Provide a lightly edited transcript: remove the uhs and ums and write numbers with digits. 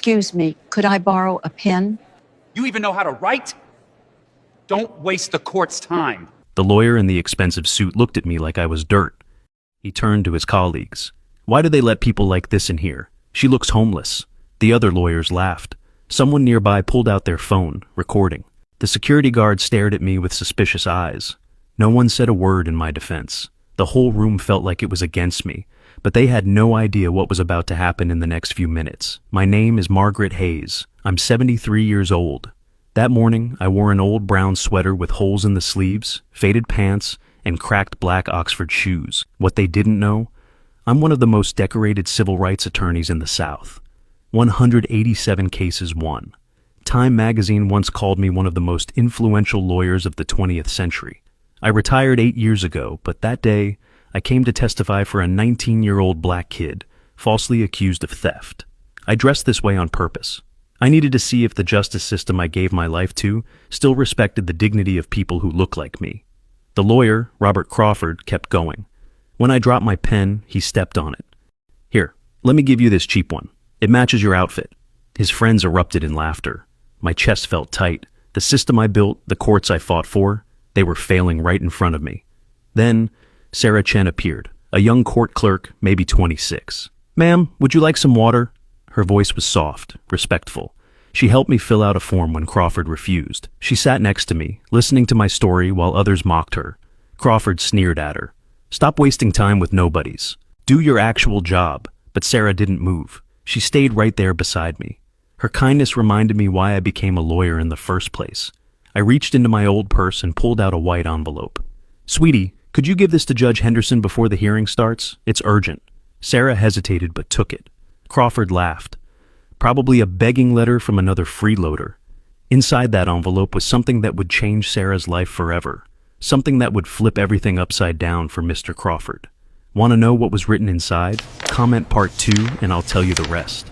Excuse me, could I borrow a pen? You even know how to write? Don't waste the court's time. The lawyer in the expensive suit looked at me like I was dirt. He turned to his colleagues. Why do they let people like this in here? She looks homeless. The other lawyers laughed. Someone nearby pulled out their phone, recording. The security guard stared at me with suspicious eyes. No one said a word in my defense. The whole room felt like it was against me, but they had no idea what was about to happen in the next few minutes. My name is Margaret Hayes. I'm 73 years old. That morning, I wore an old brown sweater with holes in the sleeves, faded pants, and cracked black Oxford shoes. What they didn't know, I'm one of the most decorated civil rights attorneys in the South. 187 cases won. Time magazine once called me one of the most influential lawyers of the 20th century. I retired 8 years ago, but that day, I came to testify for a 19-year-old black kid, falsely accused of theft. I dressed this way on purpose. I needed to see if the justice system I gave my life to still respected the dignity of people who look like me. The lawyer, Robert Crawford, kept going. When I dropped my pen, he stepped on it. Here, let me give you this cheap one. It matches your outfit. His friends erupted in laughter. My chest felt tight. The system I built, the courts I fought for, they were failing right in front of me. Then, Sarah Chen appeared, a young court clerk, maybe 26. Ma'am, would you like some water? Her voice was soft, respectful. She helped me fill out a form when Crawford refused. She sat next to me, listening to my story while others mocked her. Crawford sneered at her. Stop wasting time with nobodies. Do your actual job. But Sarah didn't move. She stayed right there beside me. Her kindness reminded me why I became a lawyer in the first place. I reached into my old purse and pulled out a white envelope. Sweetie, could you give this to Judge Henderson before the hearing starts? It's urgent. Sarah hesitated but took it. Crawford laughed. Probably a begging letter from another freeloader. Inside that envelope was something that would change Sarah's life forever. Something that would flip everything upside down for Mr. Crawford. Want to know what was written inside? Comment part 2 and I'll tell you the rest.